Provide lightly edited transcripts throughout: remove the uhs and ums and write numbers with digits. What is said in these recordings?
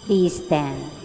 Please stand.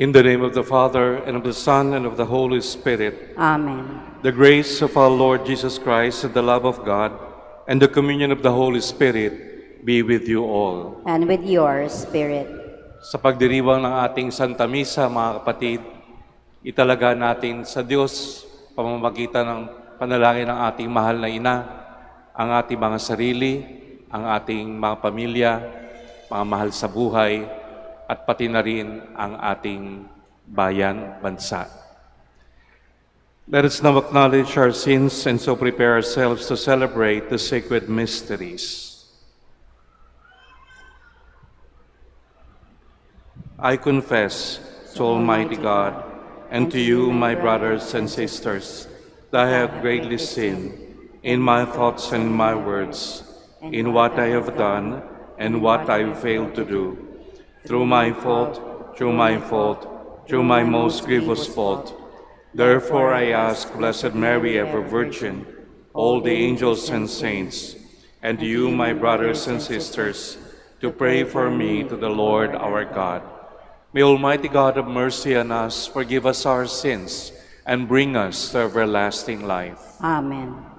In the name of the Father, and of the Son, and of the Holy Spirit. Amen. The grace of our Lord Jesus Christ, and the love of God, and the communion of the Holy Spirit be with you all. And with your spirit. Sa pagdiriwang ng ating Santa Misa, mga kapatid, italaga natin sa Diyos, pamamagitan ng panalangin ng ating mahal na Ina, ang ating mga sarili, ang ating mga pamilya, mga mahal sa buhay, at pati na rin ang ating bayan, bansa. Let us now acknowledge our sins and so prepare ourselves to celebrate the sacred mysteries. I confess to Almighty God and to you, my brothers and sisters, that I have greatly sinned in my thoughts and in my words, in what I have done and what I have failed to do. Through my fault, through my most grievous fault. Therefore I ask Blessed Mary, ever Virgin, all the angels and saints, and you, my brothers and sisters, to pray for me to the Lord our God. May Almighty God have mercy on us, forgive us our sins, and bring us to everlasting life. Amen.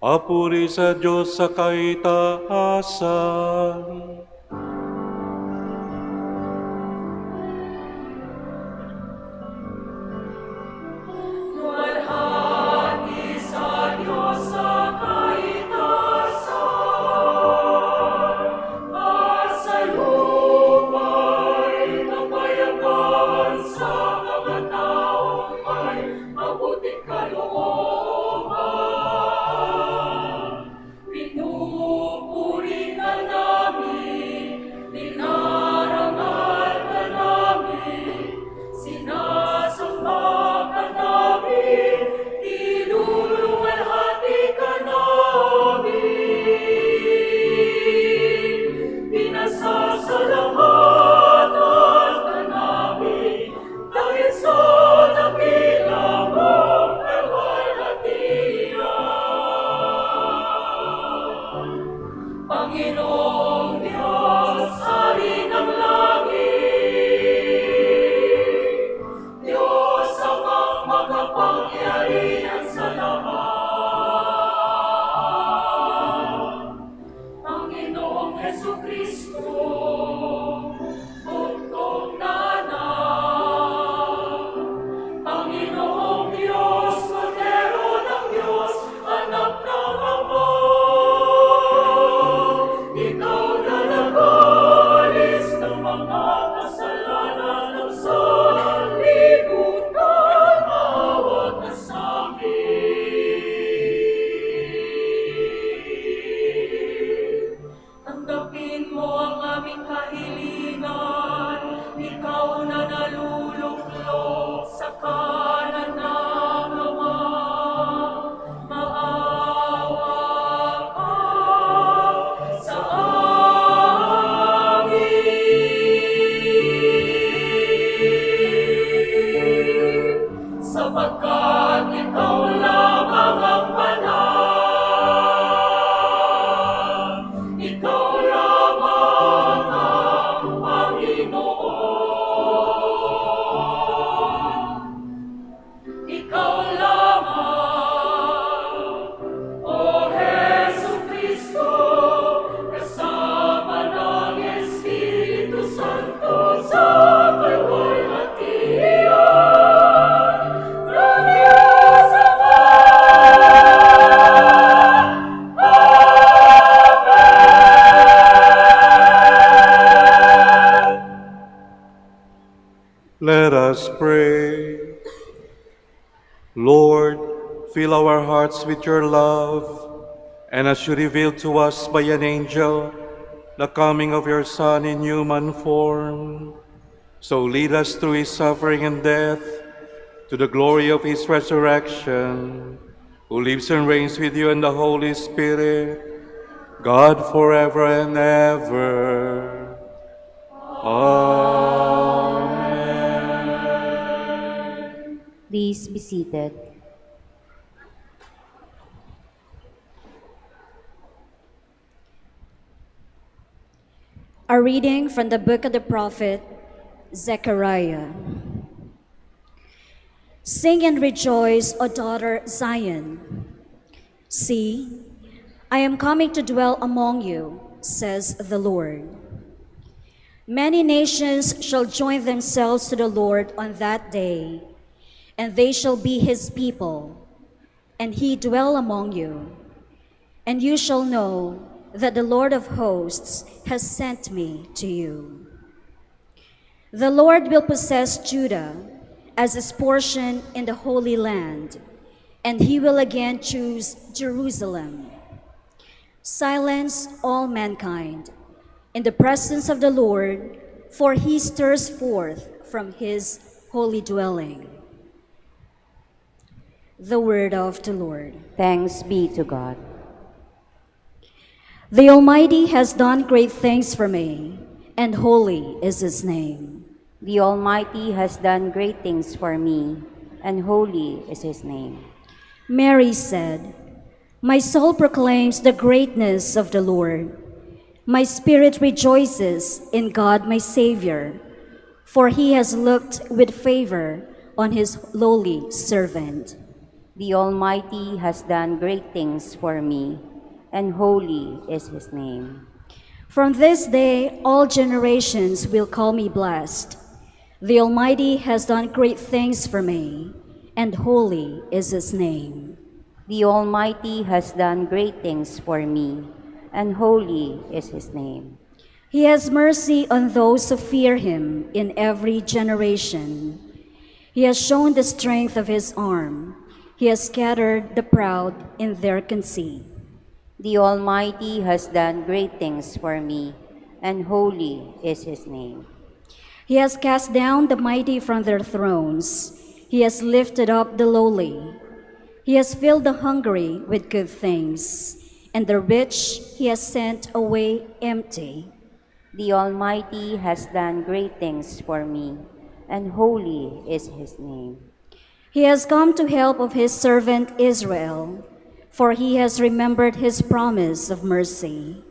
Papuri sa Diyos sa kaitaasan. Luwalhati sa Diyos sa kaitaasan, at sa lupa'y kapayapaan sa mga taong may mabuting kalooban. Pinupuri ka namin, dinarangal ka namin, sinasamba ka namin, niluluwalhati ka namin. Pinasasalamatan ka namin, dahil sa dakila mong kalwalhatian. Panginoong Diyos, Hari ng langit, Diyos amang makapangyarihan sa lahat. Panginoong Jesucristo, buktong na anak. Panginoong Diyos, Kordero ng Diyos, anak ng Ama. Ikaw na nag-alis ng mga kasalanan ng sanlibutan, maawa ka sa amin. Tanggapin mo ang aming kahilingan, ikaw na naluluklok sa kanan ng Ama. Maawa ka sa amin. Sapagkat ikaw lamang ang banal, ikaw lamang ang Panginoon. Ikaw lamang, O Jesucristo, kasama ng Espiritu Santo sa kalwalhatian. Gloria sa Ama. Amen. Let us pray. Lord, fill our hearts with your love, and as you revealed to us by an angel the coming of your Son in human form, so lead us through his suffering and death to the glory of his resurrection, who lives and reigns with you in the Holy Spirit, God forever and ever. Amen. Please be seated. A reading from the book of the prophet Zechariah. Sing and rejoice, O daughter Zion. See, I am coming to dwell among you, says the Lord. Many nations shall join themselves to the Lord on that day, and they shall be his people, and he dwell among you. And you shall know that the Lord of hosts has sent me to you. The Lord will possess Judah as his portion in the Holy Land, and he will again choose Jerusalem. Silence all mankind in the presence of the Lord, for he stirs forth from his holy dwelling. The word of the Lord. Thanks be to God. The Almighty has done great things for me, and holy is his name. The Almighty has done great things for me, and holy is his name. Mary said, "My soul proclaims the greatness of the Lord. My spirit rejoices in God my Savior, for he has looked with favor on his lowly servant." The Almighty has done great things for me, and holy is his name. From this day, all generations will call me blessed. The Almighty has done great things for me, and holy is his name. The Almighty has done great things for me, and holy is his name. He has mercy on those who fear him in every generation. He has shown the strength of his arm. He has scattered the proud in their conceit. The Almighty has done great things for me, and holy is his name. He has cast down the mighty from their thrones. He has lifted up the lowly. He has filled the hungry with good things, and the rich he has sent away empty. The Almighty has done great things for me, and holy is his name. He has come to help of his servant Israel, for he has remembered his promise of mercy,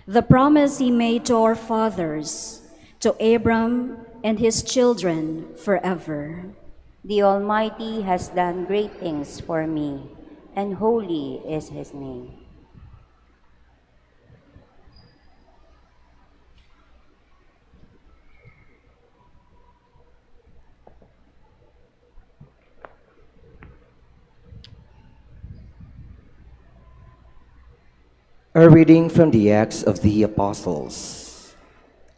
the promise he made to our fathers, to Abram and his children forever. The Almighty has done great things for me, and holy is his name. A reading from the Acts of the Apostles.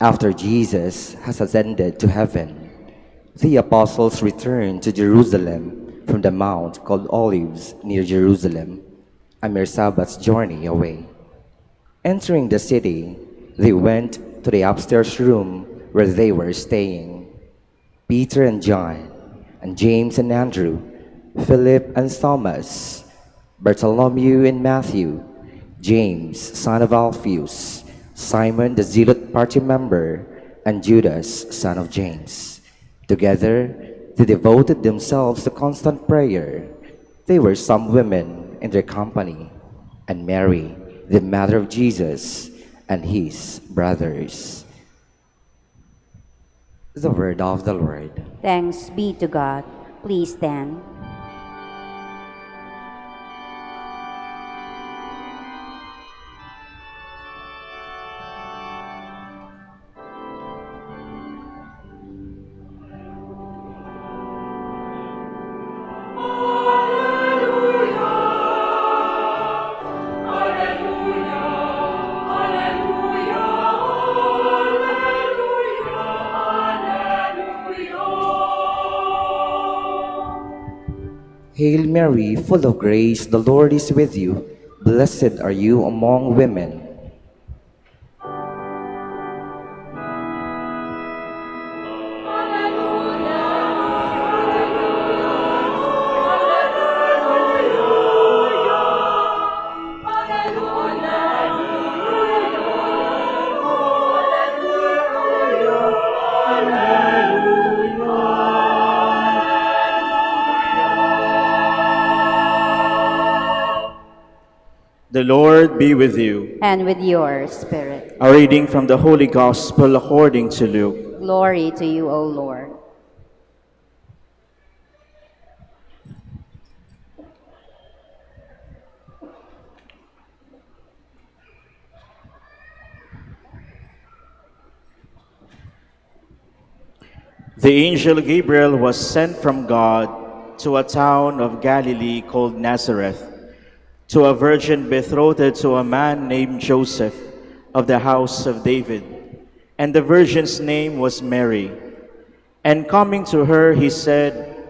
After Jesus has ascended to heaven, the apostles returned to Jerusalem from the mount called Olives near Jerusalem, a mere Sabbath's journey away. Entering the city, they went to the upstairs room where they were staying. Peter and John, and James and Andrew, Philip and Thomas, Bartholomew and Matthew, James, son of Alphaeus, Simon the Zealot party member, and Judas, son of James. Together, they devoted themselves to constant prayer. They were some women in their company, and Mary, the mother of Jesus, and his brothers. The word of the Lord. Thanks be to God. Please stand. Hail Mary, full of grace, the Lord is with you. Blessed are you among women. The Lord be with you. And with your spirit. A reading from the Holy Gospel according to Luke. Glory to you, O Lord. The angel Gabriel was sent from God to a town of Galilee called Nazareth, to a virgin betrothed to a man named Joseph of the house of David. And the virgin's name was Mary. And coming to her, he said,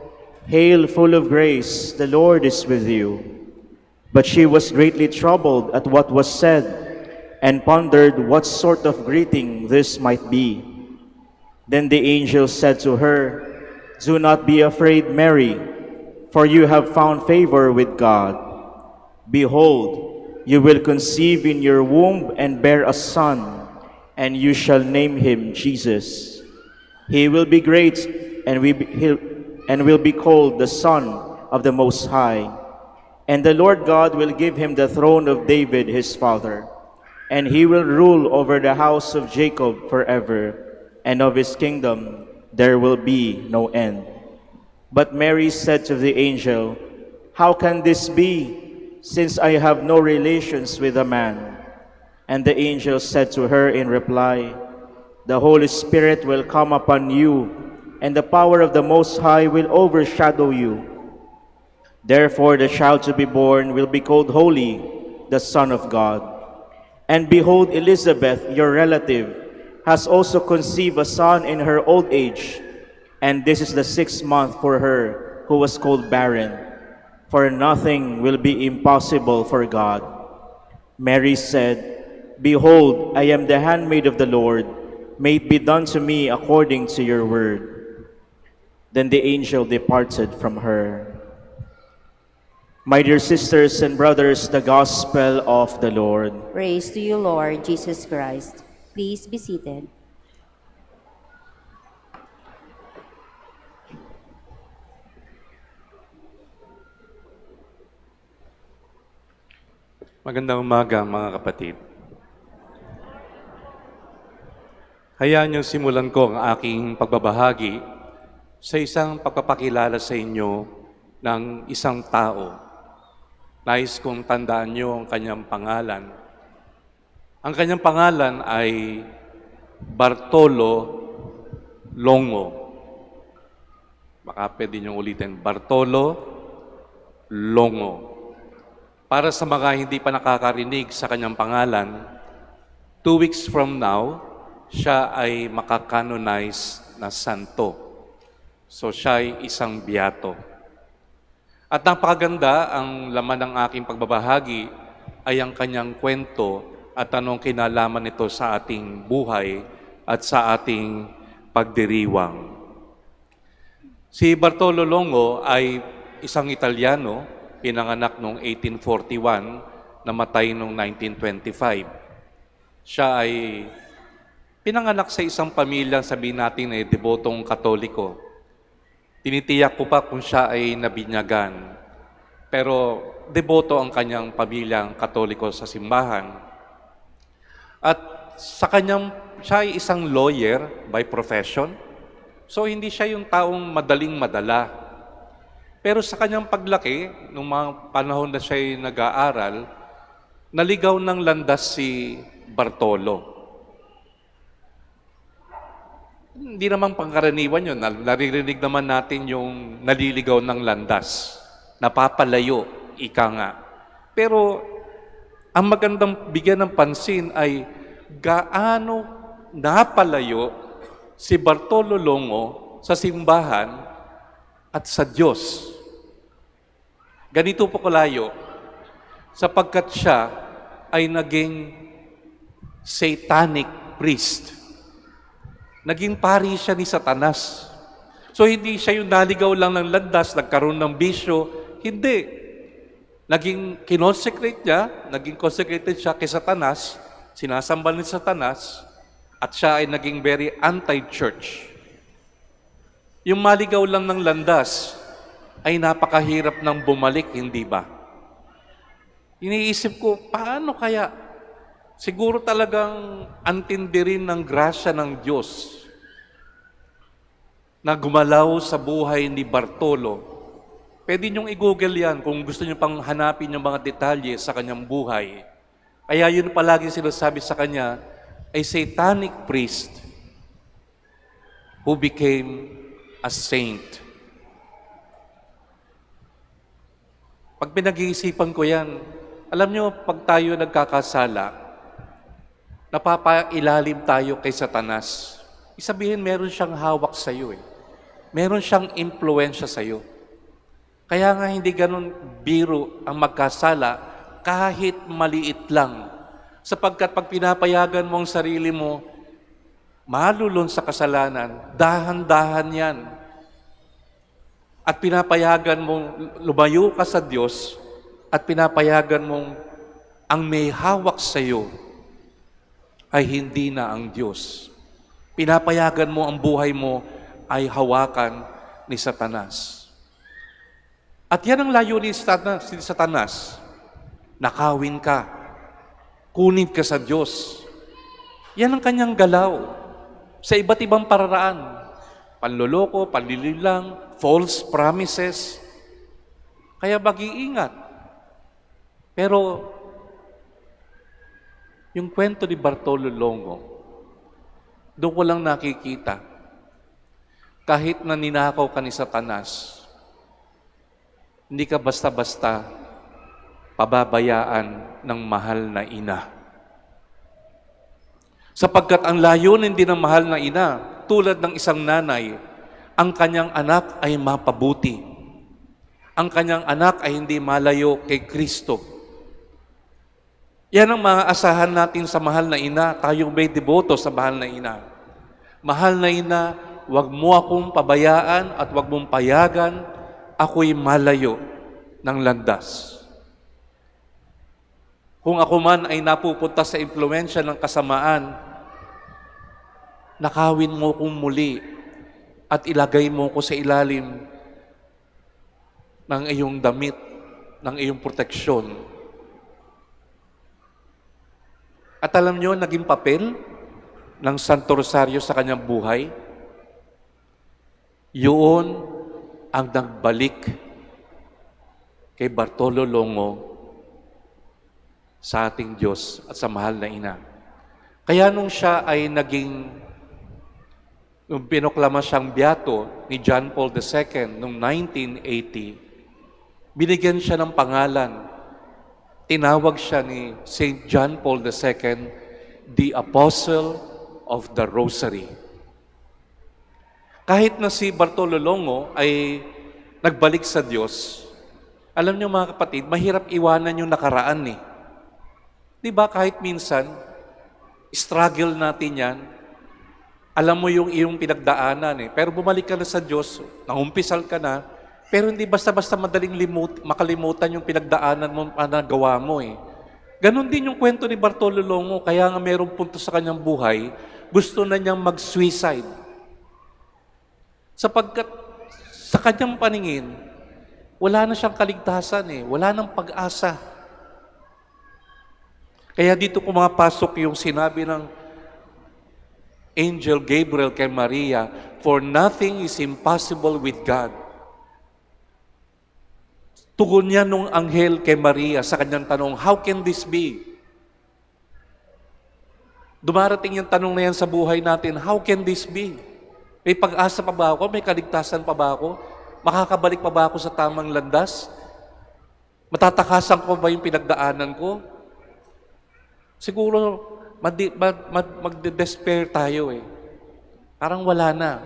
Hail, full of grace, the Lord is with you. But she was greatly troubled at what was said, and pondered what sort of greeting this might be. Then the angel said to her, Do not be afraid, Mary, for you have found favor with God. Behold, you will conceive in your womb and bear a son, and you shall name him Jesus. He will be great and will be called the Son of the Most High. And the Lord God will give him the throne of David his father, and he will rule over the house of Jacob forever, and of his kingdom there will be no end. But Mary said to the angel, "How can this be, since I have no relations with a man?" And the angel said to her in reply, "The Holy Spirit will come upon you, and the power of the Most High will overshadow you. Therefore the child to be born will be called Holy, the Son of God. And behold, Elizabeth, your relative, has also conceived a son in her old age, and this is the 6th month for her who was called barren. For nothing will be impossible for God." Mary said, "Behold, I am the handmaid of the Lord. May it be done to me according to your word." Then the angel departed from her. My dear sisters and brothers, the Gospel of the Lord. Praise to you, Lord Jesus Christ. Please be seated. Magandang umaga mga kapatid. Hayaan niyo simulan ko ang aking pagbabahagi sa isang pagpapakilala sa inyo ng isang tao. Nais kong tandaan niyo ang kanyang pangalan. Ang kanyang pangalan ay Bartolo Longo. Baka pwede niyong ulitin, Bartolo Longo. Para sa mga hindi pa nakakarinig sa kanyang pangalan, 2 weeks from now, siya ay makakanonize na santo. So siya ay isang biyato. At napakaganda ang laman ng aking pagbabahagi ay ang kanyang kwento at anong kinalaman nito sa ating buhay at sa ating pagdiriwang. Si Bartolo Longo ay isang Italiano, pinanganak noong 1841, namatay noong 1925. Siya ay pinanganak sa isang pamilyang sabihin natin ay debotong Katoliko. Tinitiyak ko pa kung siya ay nabinyagan. Pero deboto ang kanyang pamilyang Katoliko sa simbahan. At siya ay isang lawyer by profession. So hindi siya yung taong madaling madala. Pero sa kanyang paglaki, nung mga panahon na siya ay nag-aaral, naligaw ng landas si Bartolo. Hindi naman pangkaraniwan yun. Naririnig naman natin yung naliligaw ng landas. Napapalayo, ika nga. Pero ang magandang bigyan ng pansin ay gaano napalayo si Bartolo Longo sa simbahan at sa Diyos. Ganito po kalayo, sapagkat siya ay naging satanic priest. Naging pari siya ni Satanas. So hindi siya yung naligaw lang ng landas, nagkaroon ng bisyo. Hindi. Naging consecrated siya kay Satanas, sinasambal ni Satanas, at siya ay naging very anti-church. Yung maligaw lang ng landas ay napakahirap ng bumalik, hindi ba? Iniisip ko, paano kaya? Siguro talagang antindi rin ng grasya ng Diyos na gumalaw sa buhay ni Bartolo. Pwede niyong i-google yan kung gusto niyo pang hanapin yung mga detalye sa kanyang buhay. Kaya yun palagi sinasabi sa kanya, a satanic priest who became a saint. Pag pinag-iisipan ko yan, alam niyo, pag tayo nagkakasala, napapailalim tayo kay Satanas. Isabihin, meron siyang hawak sa iyo eh. Meron siyang impluensya sa iyo. Kaya nga hindi ganun biro ang magkasala kahit maliit lang. Sapagkat pag pinapayagan mo ang sarili mo, malulun sa kasalanan, dahan-dahan yan. At pinapayagan mong lumayo ka sa Diyos at pinapayagan mong ang may hawak sa iyo ay hindi na ang Diyos. Pinapayagan mo ang buhay mo ay hawakan ni Satanas. At yan ang layunin ni Satanas. Nakawin ka. Kunin ka sa Diyos. Yan ang kanyang galaw. Sa iba't ibang pararaan. Panloloko, panlililang, false promises. Kaya mag-iingat. Pero yung kwento ni Bartolo Longo, doon ko lang nakikita, kahit na ninakaw ka ni Satanas, hindi ka basta-basta pababayaan ng mahal na ina. Sapagkat ang layunin din ng mahal na ina, tulad ng isang nanay, ang kanyang anak ay mapabuti. Ang kanyang anak ay hindi malayo kay Kristo. Yan ang mga asahan natin sa mahal na ina, tayong may deboto sa mahal na ina. Mahal na ina, huwag mo akong pabayaan at huwag mong payagan, ako'y malayo ng landas. Kung ako man ay napupunta sa impluensya ng kasamaan, nakawin mo kong muli at ilagay mo ko sa ilalim ng iyong damit, ng iyong proteksyon. At alam nyo, naging papel ng Santo Rosario sa kanyang buhay, yun ang nagbalik kay Bartolo Longo sa ating Diyos at sa mahal na ina. Kaya nung siya ay nung pinoklama siyang beato ni John Paul II noong 1980, binigyan siya ng pangalan. Tinawag siya ni St. John Paul II, the Apostle of the Rosary. Kahit na si Bartolo Longo ay nagbalik sa Diyos, alam niyo mga kapatid, mahirap iwanan yung nakaraan eh. Di ba kahit minsan, struggle natin yan, alam mo yung iyong pinagdaanan eh. Pero bumalik ka na sa Diyos, nangumpisal ka na, pero hindi basta-basta madaling makalimutan yung pinagdaanan mo na nagawa mo eh. Ganon din yung kwento ni Bartolo Longo, kaya nga mayroong punto sa kanyang buhay, gusto na niyang mag-suicide. Sapagkat sa kanyang paningin, wala na siyang kaligtasan eh, wala nang pag-asa. Kaya dito pumapasok yung sinabi ng Angel Gabriel kay Maria, for nothing is impossible with God. Tugon niya nung anghel kay Maria sa kanyang tanong, how can this be? Dumarating yung tanong na yan sa buhay natin, how can this be? May pag-asa pa ba ako? May kaligtasan pa ba ako? Makakabalik pa ba ako sa tamang landas? Matatakasan ko ba yung pinagdaanan ko? Siguro, magde-despair tayo eh. Parang wala na.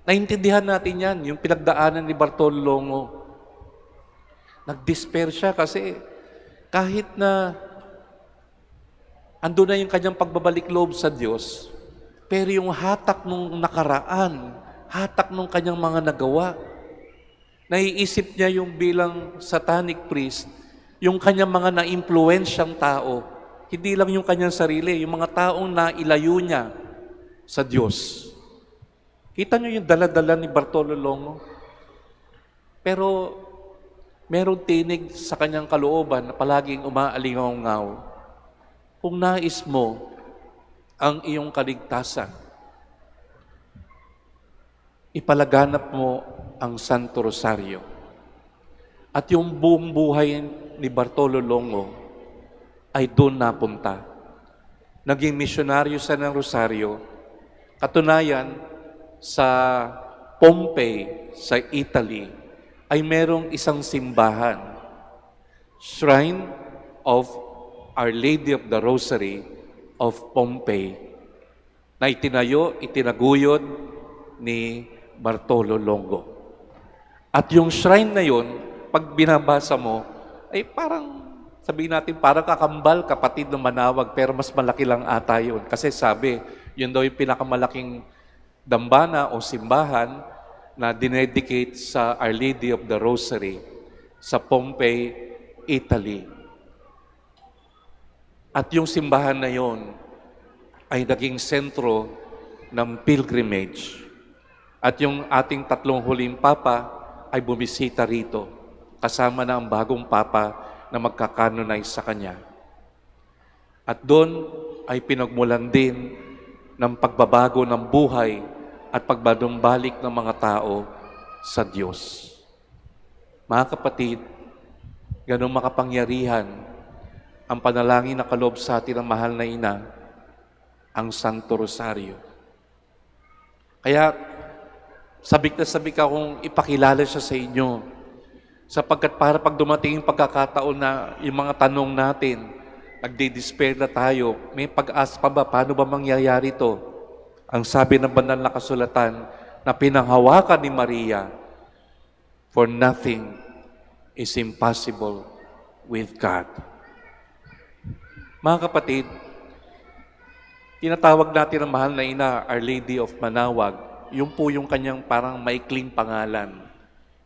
Naintindihan natin yan, yung pinagdaanan ni Bartolo Longo. Nag-despair siya kasi kahit na ando na yung kanyang pagbabalik loob sa Diyos, pero yung hatak nung nakaraan, hatak nung kanyang mga nagawa, naiisip niya yung bilang satanic priest, yung kanyang mga na-impluensyang tao, hindi lang yung kanyang sarili, yung mga taong nailayo niya sa Diyos. Kita niyo yung dala-dala ni Bartolo Longo? Pero merong tinig sa kanyang kalooban na palaging umaalingaw-ngaw. Kung nais mo ang iyong kaligtasan, ipalaganap mo ang Santo Rosario. At yung buong buhay ni Bartolo Longo ay doon napunta. Naging misyonaryo sa ng Rosario. Katunayan, sa Pompey, sa Italy, ay merong isang simbahan, Shrine of Our Lady of the Rosary of Pompey, na itinaguyod ni Bartolo Longo. At yung shrine na yun, pag binabasa mo, ay parang, sabihin natin, parang kakambal, kapatid ng Manaoag, pero mas malaki lang ata yun. Kasi sabi, yun daw yung pinakamalaking dambana o simbahan na dinedicate sa Our Lady of the Rosary sa Pompey, Italy. At yung simbahan na yon ay naging sentro ng pilgrimage. At yung ating tatlong huling papa ay bumisita rito, kasama na ang bagong papa na magkakanonize sa kanya. At doon ay pinagmulan din ng pagbabago ng buhay at pagbadumbalik ng mga tao sa Diyos. Mga kapatid, ganong makapangyarihan ang panalangin na kaloob sa atin ng mahal na ina, ang Santo Rosario. Kaya, sabik na sabik akong ipakilala siya sa inyo. Sapagkat para pag dumating yung pagkakataon na yung mga tanong natin, nagde-despair na tayo, may pag-asa pa ba? Paano ba mangyayari to? Ang sabi ng banal na kasulatan na pinanghawakan ni Maria, for nothing is impossible with God. Mga kapatid, tinatawag natin ang mahal na ina, Our Lady of Manaoag. Yung po yung kanyang parang maikling pangalan.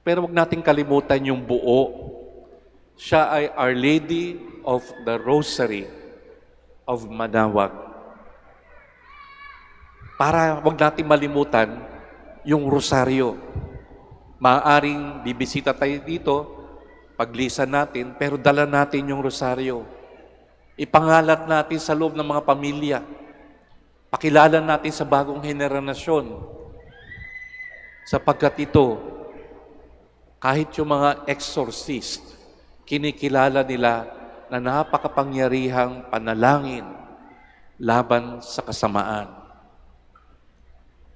Pero wag nating kalimutan yung buo. Siya ay Our Lady of the Rosary of Manaoag. Para wag natin malimutan yung rosaryo. Maaaring bibisita tayo dito, paglisan natin, pero dala natin yung rosaryo. Ipangalat natin sa loob ng mga pamilya. Pakilala natin sa bagong henerasyon. Sapagkat ito, kahit yung mga exorcist, kinikilala nila na napakapangyarihang panalangin laban sa kasamaan.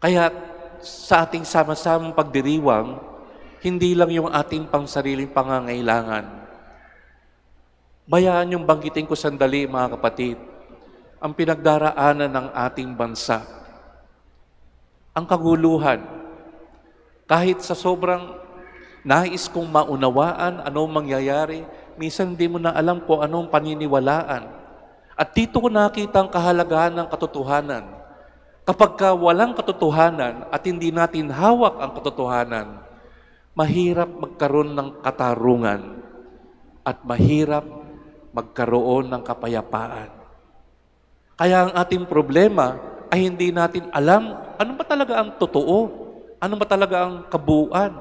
Kaya sa ating sama-samang pagdiriwang, hindi lang yung ating pangsariling pangangailangan. Bayaan yung banggitin ko sandali, mga kapatid, ang pinagdaraanan ng ating bansa. Ang kaguluhan, kahit sa sobrang nais kong maunawaan anong mangyayari, minsan hindi mo na alam kung anong paniniwalaan. At dito ko nakita ang kahalagahan ng katotohanan. Kapag walang katotohanan at hindi natin hawak ang katotohanan, mahirap magkaroon ng katarungan at mahirap magkaroon ng kapayapaan. Kaya ang ating problema ay hindi natin alam ano ba talaga ang totoo, ano ba talaga ang kabuuan.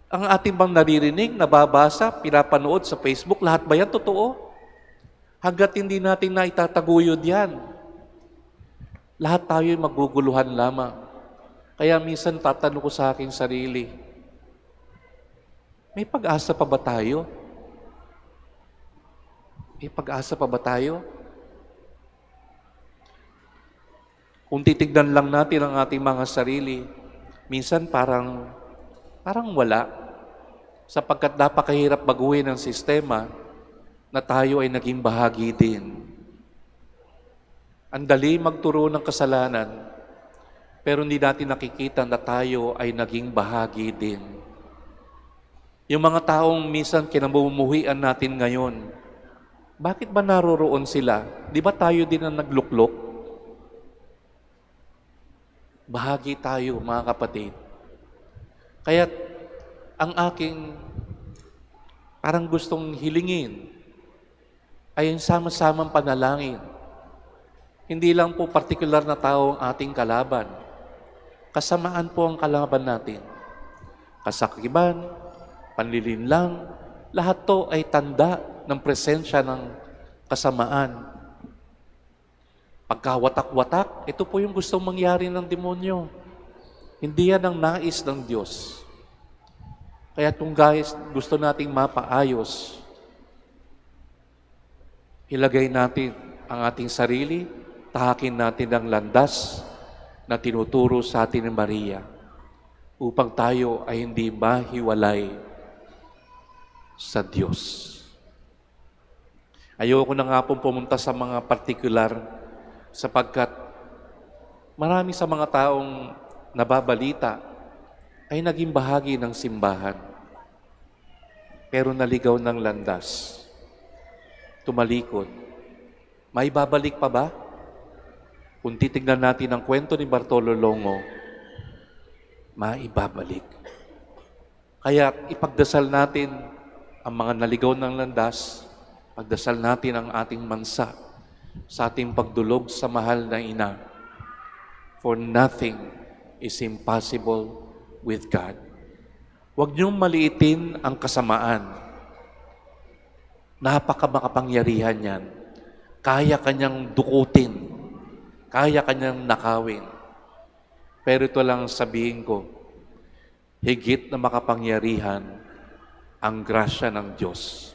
Ang ating bang naririnig, nababasa, pinapanood sa Facebook, lahat ba yan totoo? Hanggat hindi natin naitataguyod yan, lahat tayo ay maguguluhan lamang. Kaya minsan tatanong ko sa aking sarili, may pag-asa pa ba tayo? May pag-asa pa ba tayo? Kung titignan lang natin ang ating mga sarili, minsan parang wala. Sapagkat napakahirap baguhin ang sistema na tayo ay naging bahagi din. Ang dali magturo ng kasalanan, pero hindi natin nakikita na tayo ay naging bahagi din. Yung mga taong minsan kinamumuhian natin ngayon, bakit ba naroroon sila? Di ba tayo din ang nagluklok? Bahagi tayo, mga kapatid. Kaya ang aking parang gustong hilingin ay yung sama-samang panalangin. Hindi lang po partikular na tao ang ating kalaban. Kasamaan po ang kalaban natin. Kasakiman, panlilinlang, lahat to ay tanda ng presensya ng kasamaan. Pagkawatak-watak, ito po yung gustong mangyari ng demonyo. Hindi yan ang nais ng Diyos. Kaya kung guys, gusto nating mapaayos, ilagay natin ang ating sarili, tahakin natin ang landas na tinuturo sa atin ni Maria upang tayo ay hindi mahiwalay sa Diyos. Ayoko na nga pong pumunta sa mga partikular sapagkat marami sa mga taong nababalita ay naging bahagi ng simbahan pero naligaw ng landas, tumalikod. May babalik pa ba? Kung titignan natin ang kwento ni Bartolomeo, maibabalik. Kaya ipagdasal natin ang mga naligaw ng landas, pagdasal natin ang ating bansa sa ating pagdulog sa mahal na ina. For nothing is impossible with God. Huwag niyong maliitin ang kasamaan. Napakamakapangyarihan yan. Kaya kanyang dukutin. Kaya kanyang nakawin. Pero ito lang sabihin ko, higit na makapangyarihan ang grasya ng Diyos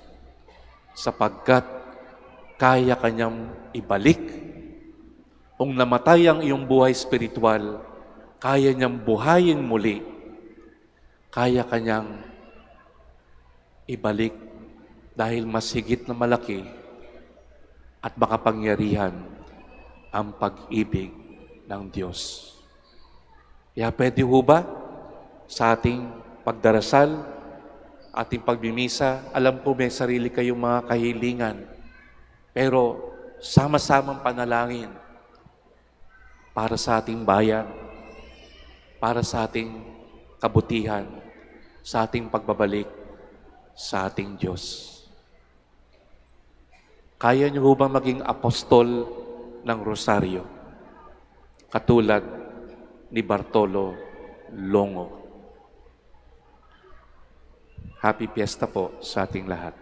sapagkat kaya kanyang ibalik. Kung namatay ang iyong buhay spiritual, kaya niyang buhayin muli. Kaya kanyang ibalik dahil mas higit na malaki at makapangyarihan ang pag-ibig ng Diyos. Kaya pwede ho ba sa ating pagdarasal, ating pagmimisa, alam po may sarili kayong mga kahilingan, pero sama-samang panalangin para sa ating bayan, para sa ating kabutihan, sa ating pagbabalik sa ating Diyos. Kaya niyo ho bang maging apostol ng Rosaryo? Katulad ni Bartolo Longo. Happy Fiesta po sa ating lahat.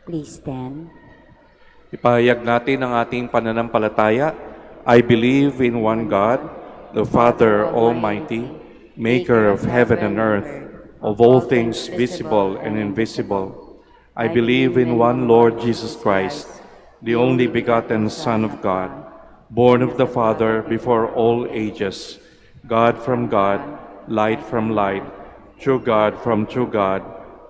Please stand. Ipahayag natin ang ating pananampalataya. I believe in one God, the Father Almighty, maker of heaven and earth, of all things visible and invisible. I believe in one Lord Jesus Christ, the only begotten Son of God, born of the Father before all ages, God from God, light from light, true God from true God,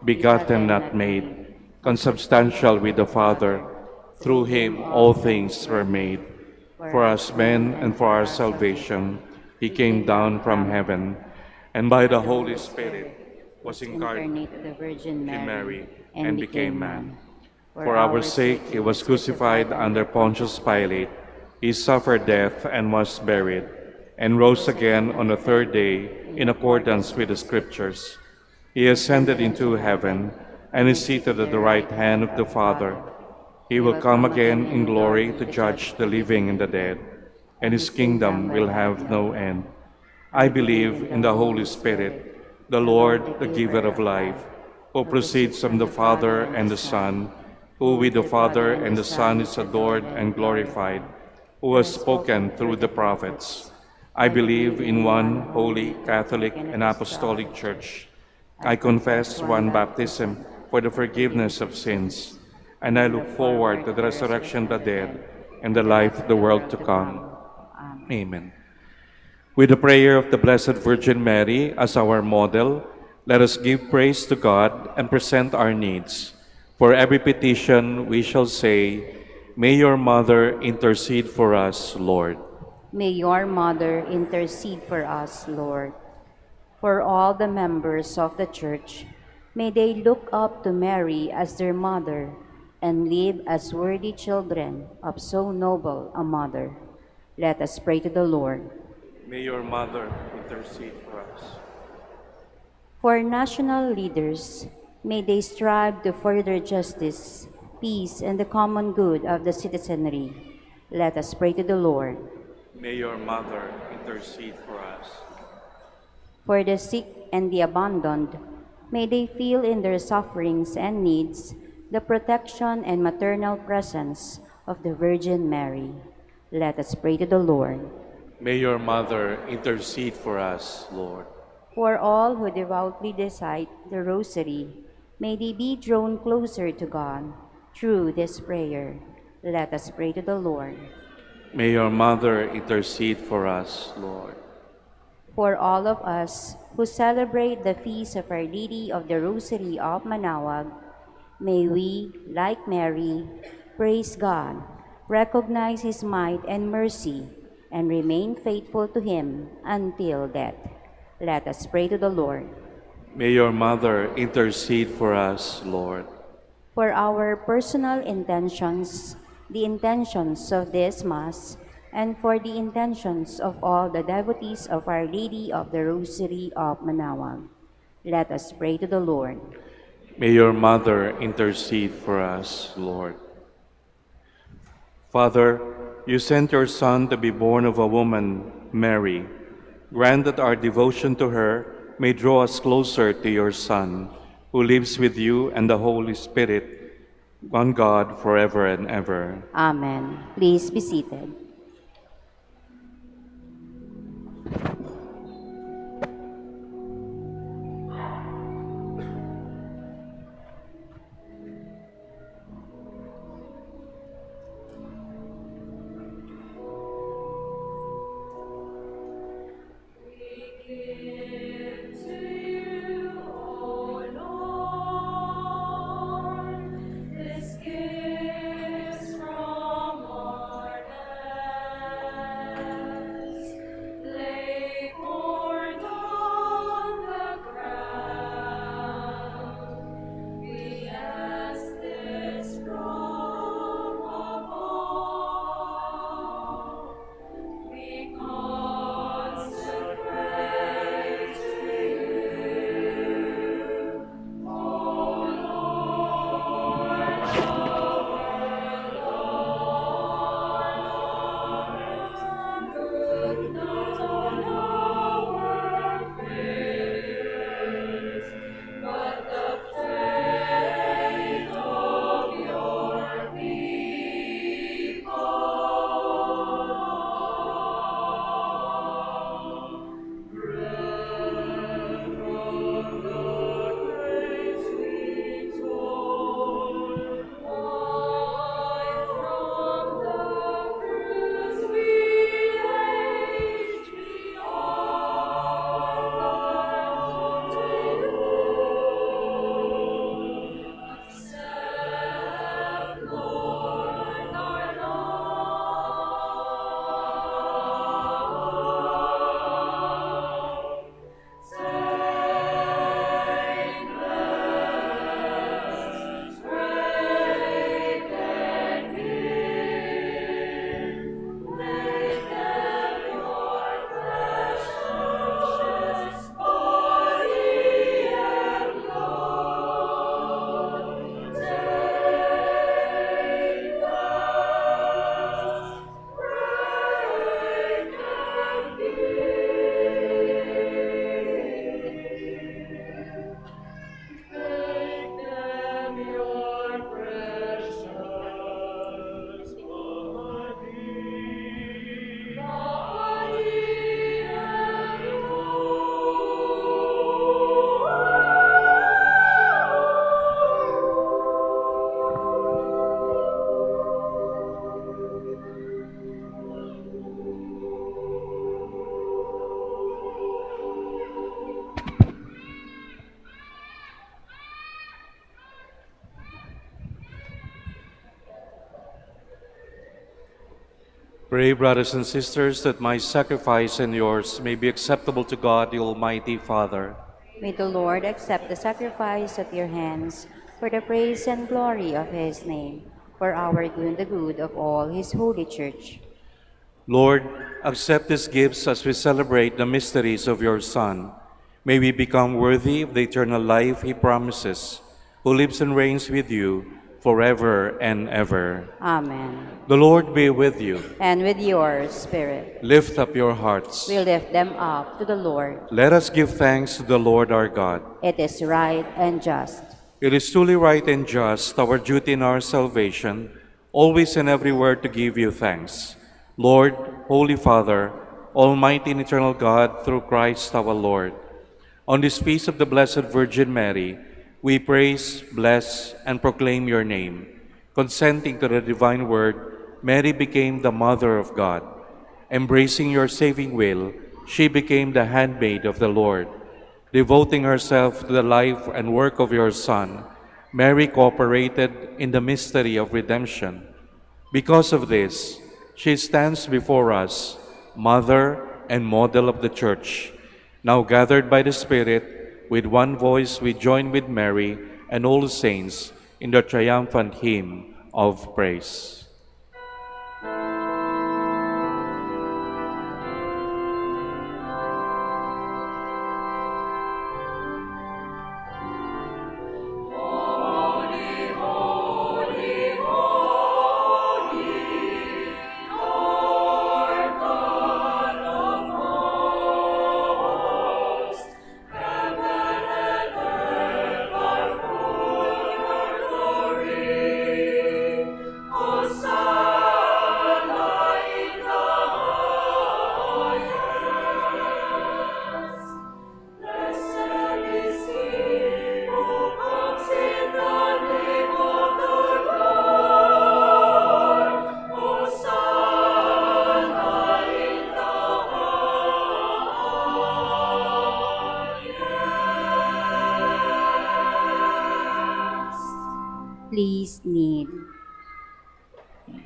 begotten not made, consubstantial with the Father. Through him all things were made. For us men and for our salvation, he came down from heaven, and by the Holy Spirit was incarnate of the Virgin in Mary, Mary and became man. For our sake he was crucified under Pontius Pilate. He suffered death and was buried, and rose again on the third day in accordance with the Scriptures. He ascended into heaven and is seated at the right hand of the Father. He will come again in glory to judge the living and the dead, and his kingdom will have no end. I believe in the Holy Spirit, the Lord, the giver of life, who proceeds from the Father and the Son, who with the Father and the Son is adored and glorified, who has spoken through the prophets. I believe in one holy, Catholic, and Apostolic Church. I confess one baptism for the forgiveness of sins, and I look forward to the resurrection of the dead and the life of the world to come. Amen. With the prayer of the Blessed Virgin Mary as our model, let us give praise to God and present our needs. For every petition we shall say, May your Mother intercede for us, Lord. May your Mother intercede for us, Lord. For all the members of the Church, may they look up to Mary as their mother and live as worthy children of so noble a mother. Let us pray to the Lord. May your Mother intercede for us. For national leaders, may they strive to further justice, peace, and the common good of the citizenry. Let us pray to the Lord. May your Mother intercede for us. For the sick and the abandoned, may they feel in their sufferings and needs the protection and maternal presence of the Virgin Mary. Let us pray to the Lord. May your Mother intercede for us, Lord. For all who devoutly recite the Rosary, may they be drawn closer to God through this prayer. Let us pray to the Lord. May your Mother intercede for us, Lord. For all of us who celebrate the feast of Our Lady of the Rosary of Manaoag, may we, like Mary, praise God, recognize His might and mercy, and remain faithful to Him until death. Let us pray to the Lord. May your Mother intercede for us, Lord. For our personal intentions, the intentions of this Mass, and for the intentions of all the devotees of Our Lady of the Rosary of Manaoag, let us pray to the Lord. May your Mother intercede for us, Lord. Father, you sent your Son to be born of a woman, Mary. Grant that our devotion to her may draw us closer to your Son, who lives with you and the Holy Spirit, one God, forever and ever. Amen. Please be seated. Pray, brothers and sisters, that my sacrifice and yours may be acceptable to God, the Almighty Father. May the Lord accept the sacrifice at your hands for the praise and glory of his name, for our good and the good of all his holy church. Lord, accept these gifts as we celebrate the mysteries of your Son. May we become worthy of the eternal life he promises, who lives and reigns with you forever and ever. Amen. The Lord be with you. And with your spirit, Lift up your hearts. we lift them up to the Lord. Let us give thanks to the Lord our God. It is right and just. It is truly right and just, our duty and our salvation, always and everywhere to give you thanks. Lord, Holy Father, Almighty and eternal God, through Christ our Lord. On this feast of the Blessed Virgin Mary, we praise, bless, and proclaim your name. Consenting to the divine word, Mary became the Mother of God. Embracing your saving will, she became the handmaid of the Lord. Devoting herself to the life and work of your Son, Mary cooperated in the mystery of redemption. Because of this, she stands before us, Mother and Model of the Church. Now gathered by the Spirit, with one voice we join with Mary and all the saints in the triumphant hymn of praise.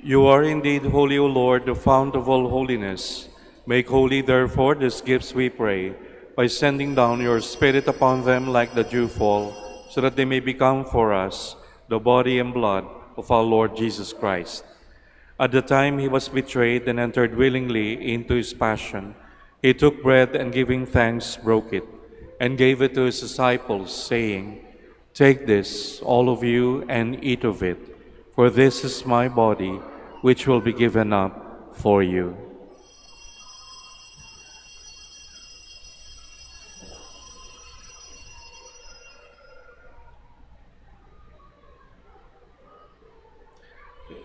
You are indeed holy, O Lord, the fount of all holiness. Make holy, therefore, these gifts, we pray, by sending down your Spirit upon them like the dewfall, so that they may become for us the body and blood of our Lord Jesus Christ. At the time he was betrayed and entered willingly into his passion, he took bread and giving thanks, broke it, and gave it to his disciples, saying, "Take this, all of you, and eat of it, for this is my body, which will be given up for you."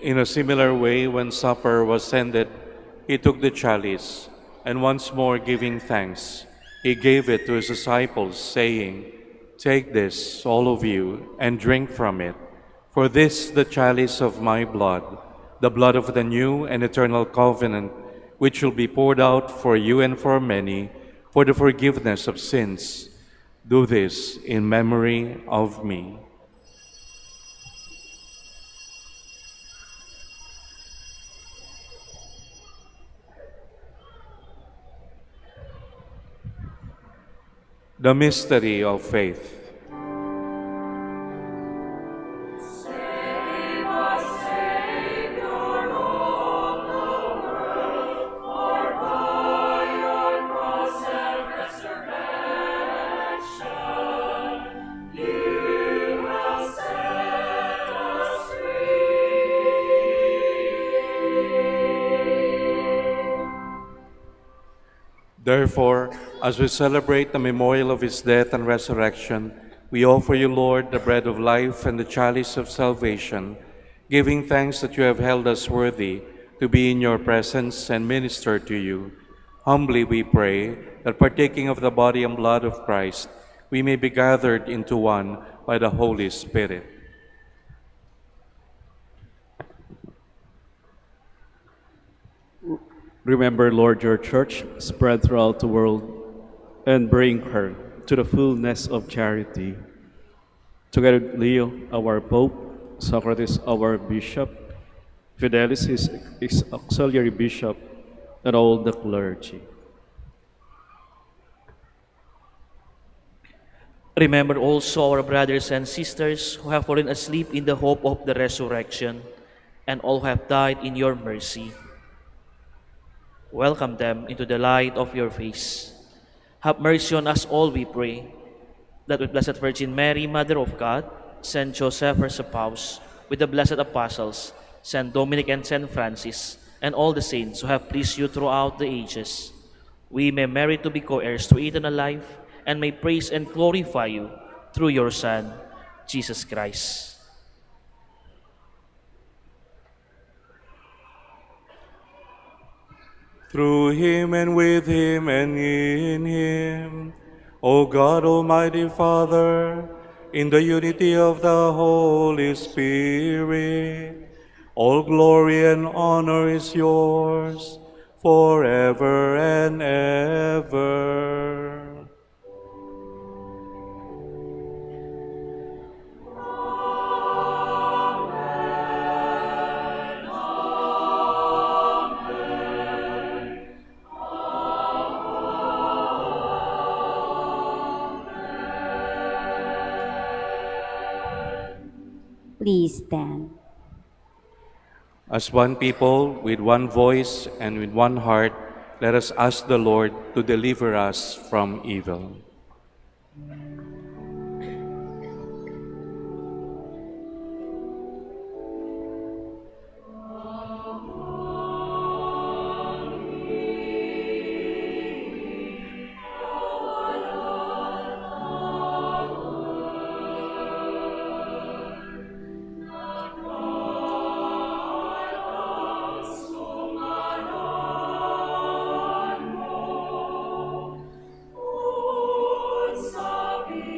In a similar way, when supper was ended, he took the chalice, and once more giving thanks, he gave it to his disciples, saying, "Take this, all of you, and drink from it, for this is the chalice of my blood, the blood of the new and eternal covenant, which will be poured out for you and for many for the forgiveness of sins. Do this in memory of me." The mystery of faith. Save us, Savior of the world, for by your cross and resurrection, you have set us free. Therefore, as we celebrate the memorial of his death and resurrection, we offer you, Lord, the bread of life and the chalice of salvation, giving thanks that you have held us worthy to be in your presence and minister to you. Humbly we pray that, partaking of the body and blood of Christ, we may be gathered into one by the Holy Spirit. Remember, Lord, your church spread throughout the world and bring her to the fullness of charity. Together with Leo, our Pope, Socrates, our Bishop, Fidelis, his auxiliary bishop, and all the clergy. Remember also our brothers and sisters who have fallen asleep in the hope of the resurrection, and all who have died in your mercy. Welcome them into the light of your face. Have mercy on us all, we pray, that with Blessed Virgin Mary, Mother of God, Saint Joseph, her spouse, with the blessed apostles, Saint Dominic and Saint Francis, and all the saints who have pleased you throughout the ages, we may merit to be co-heirs to eternal life, and may praise and glorify you through your Son, Jesus Christ. Through him and with him and in him, O God, Almighty Father, in the unity of the Holy Spirit, all glory and honor is yours forever and ever. Please stand. As one people, with one voice and with one heart, let us ask the Lord to deliver us from evil. Sabi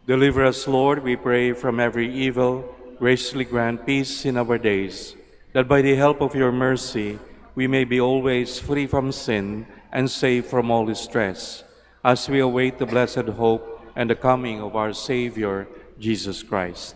Deliver us, Lord, we pray, from every evil. Graciously grant peace in our days, that by the help of your mercy we may be always free from sin and safe from all distress, as we await the blessed hope and the coming of our Savior, Jesus Christ.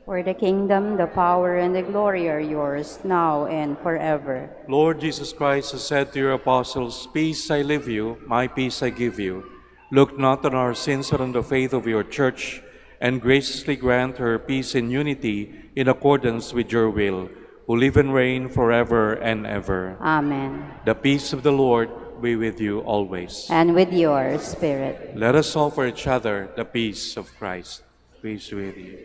For the kingdom, the power, and the glory are yours, now and forever. Lord Jesus Christ has said to your apostles, "Peace I leave you, my peace I give you. Look not on our sins, but on the faith of your church, and graciously grant her peace and unity in accordance with your will, who live and reign forever and ever." Amen. The peace of the Lord be with you always. And with your spirit. Let us offer each other the peace of Christ. Peace with you.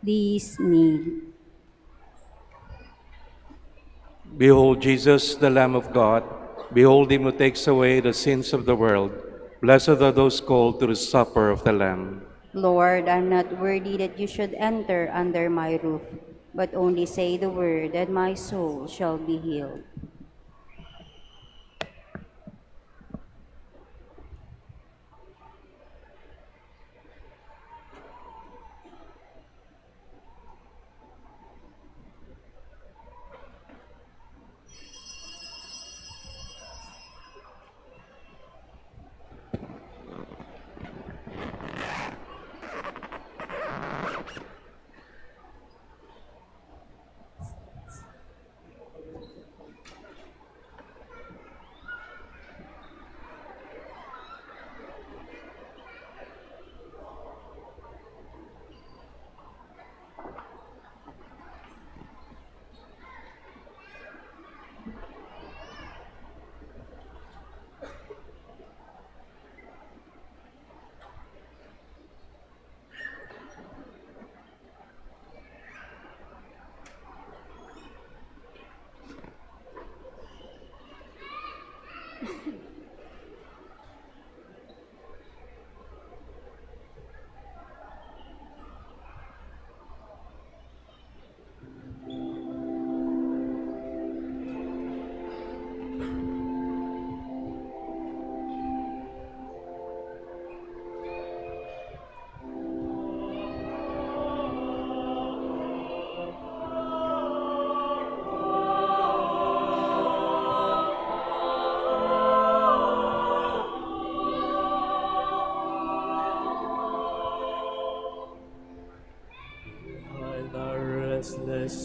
Please kneel. Behold Jesus, the Lamb of God. Behold him who takes away the sins of the world. Blessed are those called to the supper of the Lamb. Lord, I'm not worthy that you should enter under my roof, but only say the word, and my soul shall be healed.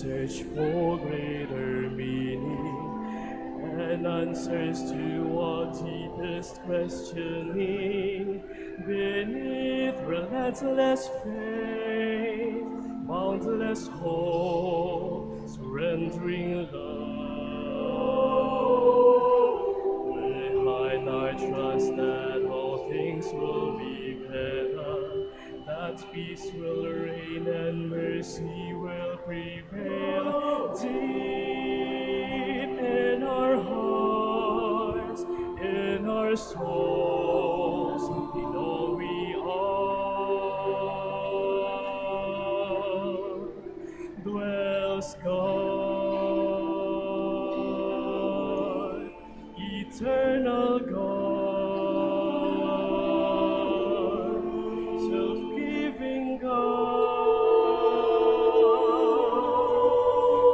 search for greater meaning and answers to our deepest questioning. Beneath relentless faith, boundless hope, surrendering love. Behind our trust that all things will be better, that peace will reign and mercy will prevail. Deep in our hearts, in our souls, in all we are, dwells God, eternal God, self-giving God,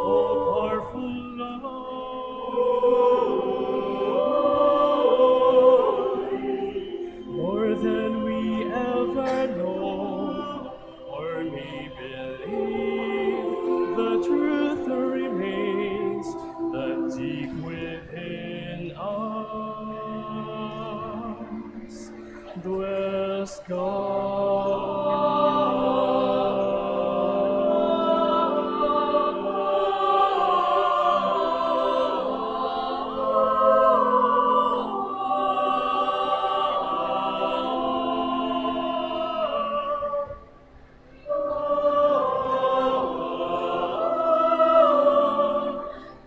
all-powerful Lord, more than we ever know or may believe. The truth remains that deep within us dwells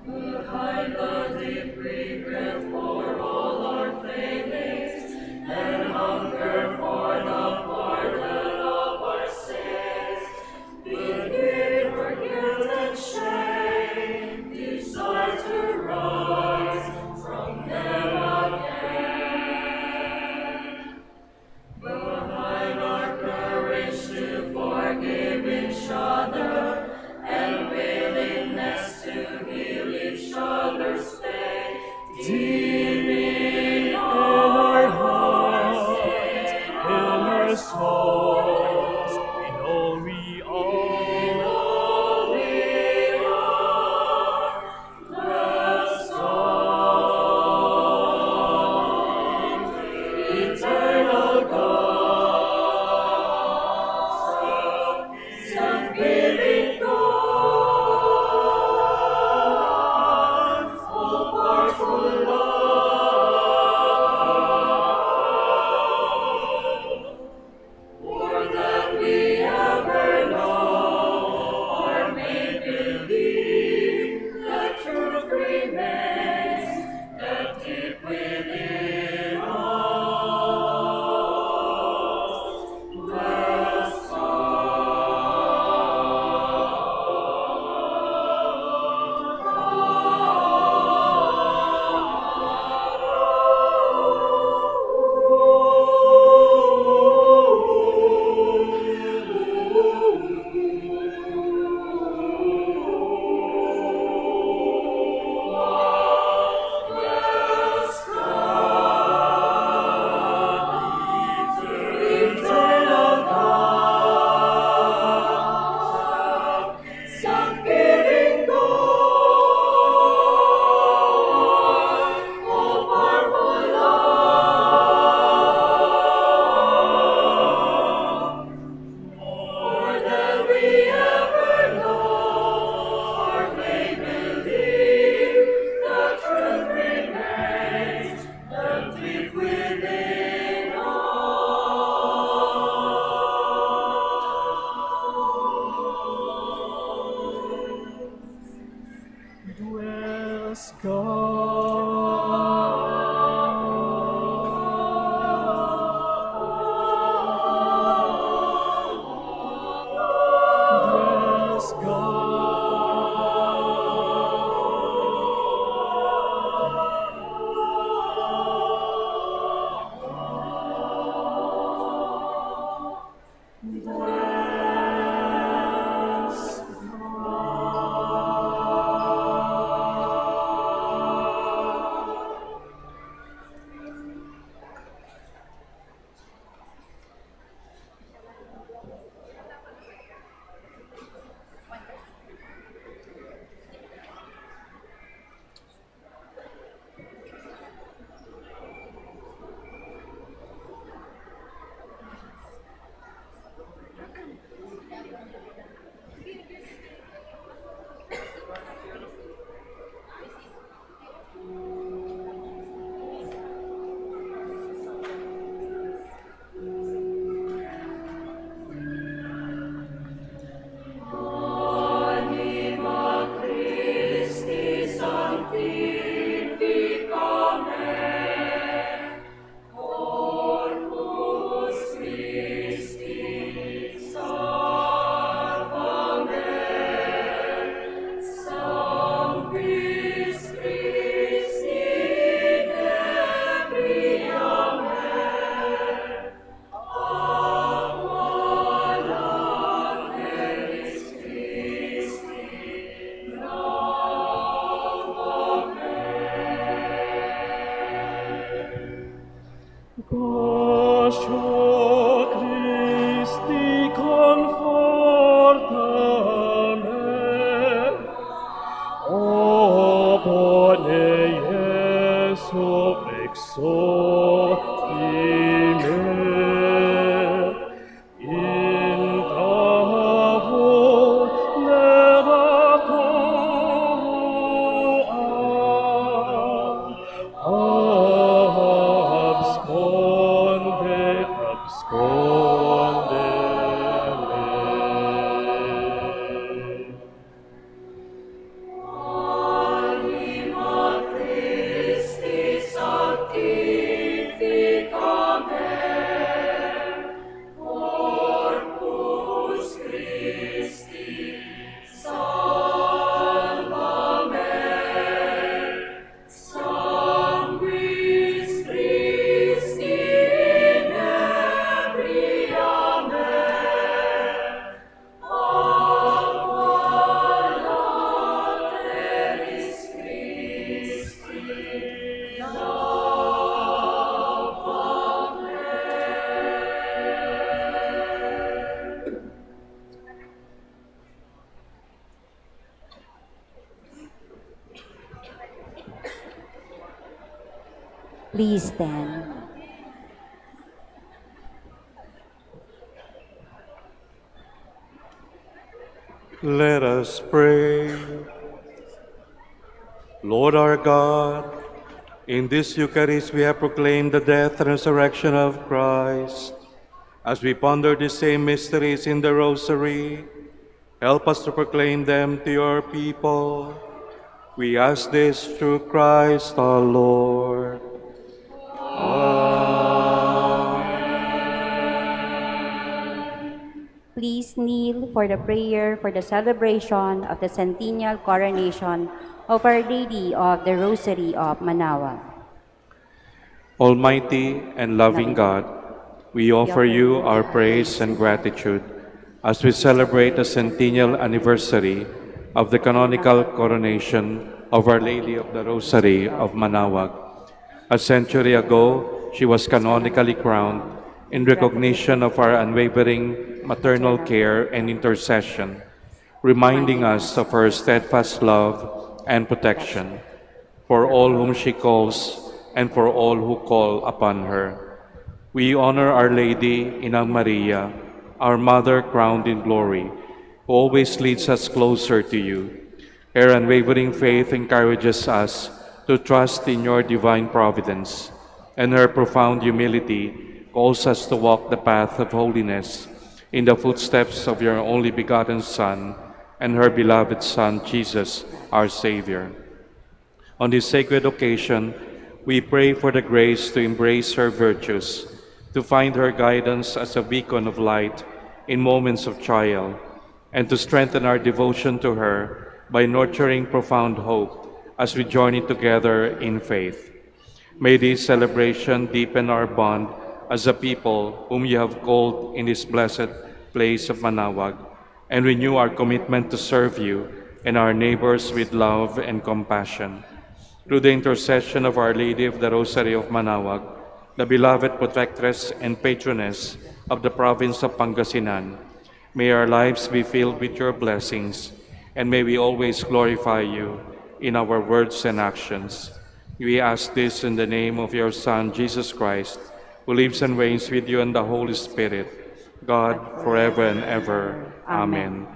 Behind the deep regret for all our failings and hunger for the Pasio Christi conforta me, o bone Iesu exorti me, in tavo nera tua, absconde, absconde me. Anima Christi sanctifica me, Corpus Christi salva me, Sanguis Christi inebria me, Aqua lateris Christi lava me. Please stand. Let us pray. Lord our God, in this Eucharist we have proclaimed the death and resurrection of Christ. As we ponder the same mysteries in the Rosary, help us to proclaim them to your people. We ask this through Christ our Lord. Please kneel for the prayer for the celebration of the centennial coronation of Our Lady of the Rosary of Manaoag. Almighty and loving God, we offer you our praise and gratitude as we celebrate the centennial anniversary of the canonical coronation of Our Lady of the Rosary of Manaoag. A century ago, she was canonically crowned in recognition of our unwavering maternal care and intercession, reminding us of her steadfast love and protection for all whom she calls and for all who call upon her. We honor Our Lady, Inang Maria, our Mother crowned in glory, who always leads us closer to you. Her unwavering faith encourages us to trust in your divine providence, and her profound humility calls us to walk the path of holiness in the footsteps of your only begotten Son and her beloved Son, Jesus, our Savior. On this sacred occasion, we pray for the grace to embrace her virtues, to find her guidance as a beacon of light in moments of trial, and to strengthen our devotion to her by nurturing profound hope as we journey together in faith. May this celebration deepen our bond as a people whom you have called in this blessed place of Manaoag, and renew our commitment to serve you and our neighbors with love and compassion. Through the intercession of Our Lady of the Rosary of Manaoag, the beloved protectress and patroness of the province of Pangasinan, may our lives be filled with your blessings, and may we always glorify you in our words and actions. We ask this in the name of your Son, Jesus Christ, who lives and reigns with you and the Holy Spirit, God, forever and ever. Amen.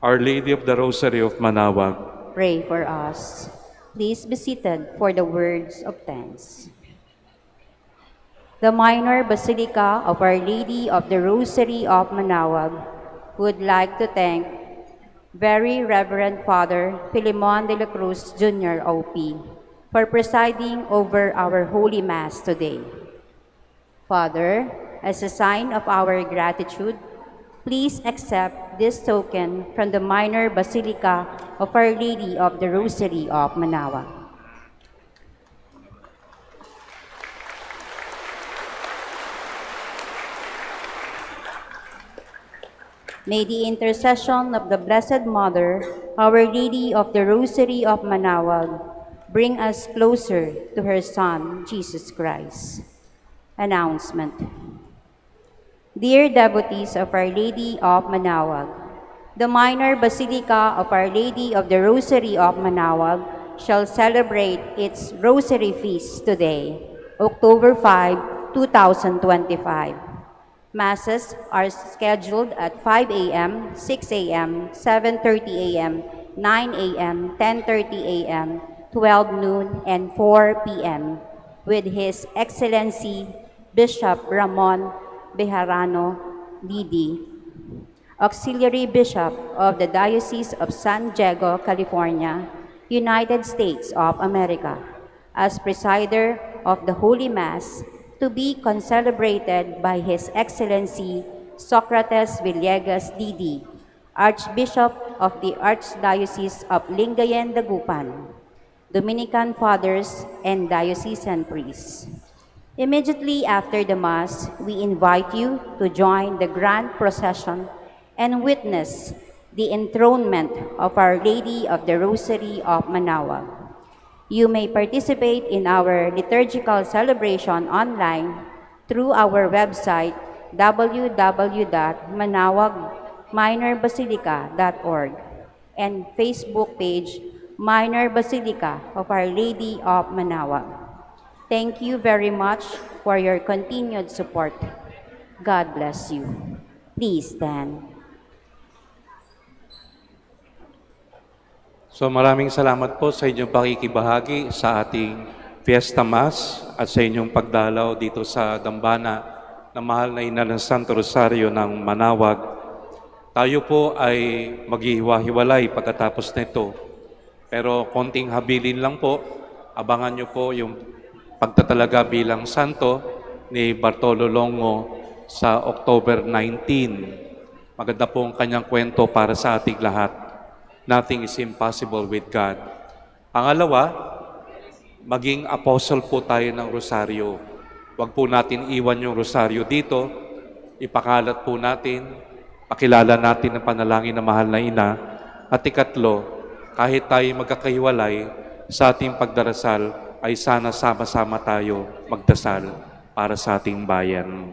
Our Lady of the Rosary of Manaoag, Pray for us. Please be seated for the words of thanks. The Minor Basilica of Our Lady of the Rosary of Manaoag would like to thank Very Reverend Father Filimon de la Cruz Jr. OP for presiding over our Holy Mass today. Father, as a sign of our gratitude, please accept this token from the Minor Basilica of Our Lady of the Rosary of Manaoag. May the intercession of the Blessed Mother, Our Lady of the Rosary of Manaoag, bring us closer to her Son, Jesus Christ. Announcement. Dear devotees of Our Lady of Manaoag, the minor Basilica of Our Lady of the Rosary of Manaoag shall celebrate its Rosary Feast today, October 5, 2025. Masses are scheduled at 5 a.m., 6 a.m., 7:30 a.m., 9 a.m., 10:30 a.m., 12 noon, and 4 p.m. with His Excellency Bishop Ramon Bejarano Didi, Auxiliary Bishop of the Diocese of San Diego, California, United States of America, as presider of the Holy Mass to be concelebrated by His Excellency Socrates Villegas Didi, Archbishop of the Archdiocese of Lingayen, Dagupan, Dominican Fathers, and Diocesan Priests. Immediately after the Mass, we invite you to join the grand procession and witness the enthronement of Our Lady of the Rosary of Manaoag. You may participate in our liturgical celebration online through our website www.manaoagminorbasilica.org and Facebook page Minor Basilica of Our Lady of Manaoag. Thank you very much for your continued support. God bless you. Please stand. So maraming salamat po sa inyong pakikibahagi sa ating Fiesta Mass at sa inyong pagdalaw dito sa dambana ng mahal na Ina ng Santo Rosario ng Manaoag. Tayo po ay maghihiwa-hiwalay pagkatapos nito. Pero konting habilin lang po, abangan nyo po yung pagtatalaga bilang santo ni Bartolo Longo sa October 19. Maganda po ang kanyang kwento para sa ating lahat. Nothing is impossible with God. Pangalawa, maging apostle po tayo ng rosaryo. Huwag po natin iwan yung rosaryo dito. Ipakalat po natin, pakilala natin ang panalangin ng mahal na Ina. At ikatlo, kahit tayo magkakahiwalay sa ating pagdarasal, ay sana sama-sama tayo magdasal para sa ating bayan.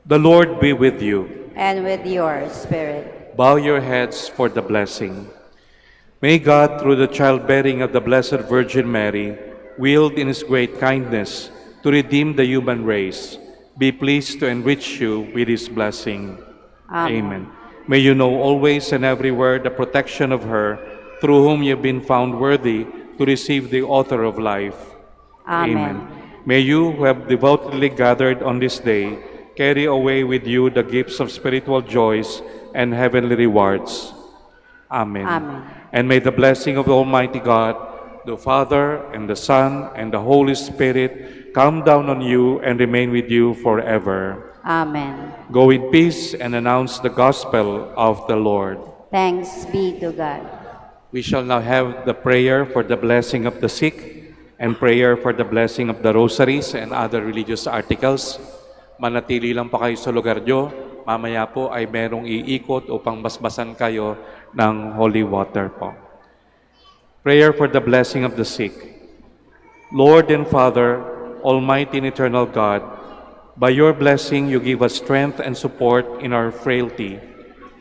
The Lord be with you. And with your spirit. Bow your heads for the blessing. May God, through the childbearing of the Blessed Virgin Mary, willed in His great kindness to redeem the human race, be pleased to enrich you with His blessing. Amen. May you know always and everywhere the protection of her, through whom you have been found worthy to receive the author of life. Amen. May you who have devotedly gathered on this day carry away with you the gifts of spiritual joys and heavenly rewards. Amen. Amen. And may the blessing of the Almighty God, the Father, and the Son, and the Holy Spirit come down on you and remain with you forever. Amen. Go in peace and announce the gospel of the Lord. Thanks be to God. We shall now have the prayer for the blessing of the sick and prayer for the blessing of the rosaries and other religious articles. Manatili lang po kayo sa lugar nyo. Mamaya po ay merong iikot upang basbasan kayo ng holy water po. Prayer for the blessing of the sick. Lord and Father, Almighty and eternal God, by your blessing you give us strength and support in our frailty.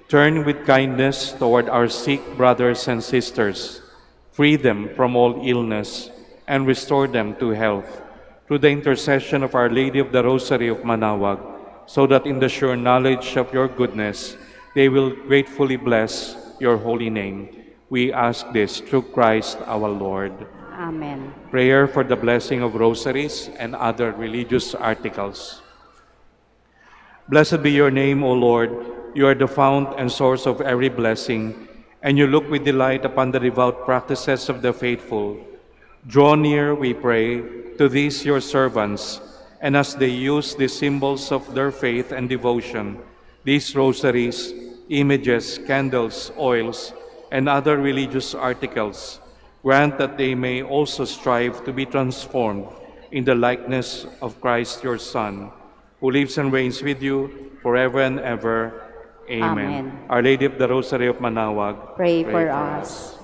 Turn with kindness toward our sick brothers and sisters. Free them from all illness and restore them to health. Through the intercession of Our Lady of the Rosary of Manaoag, so that in the sure knowledge of your goodness, they will gratefully bless your holy name. We ask this through Christ our Lord. Amen. Prayer for the blessing of rosaries and other religious articles. Blessed be your name, O Lord. You are the fount and source of every blessing, and you look with delight upon the devout practices of the faithful. Draw near, we pray, to these your servants, and as they use the symbols of their faith and devotion, these rosaries, images, candles, oils, and other religious articles, grant that they may also strive to be transformed in the likeness of Christ your Son, who lives and reigns with you forever and ever. Amen. Amen. Our Lady of the Rosary of Manaoag, Pray for us.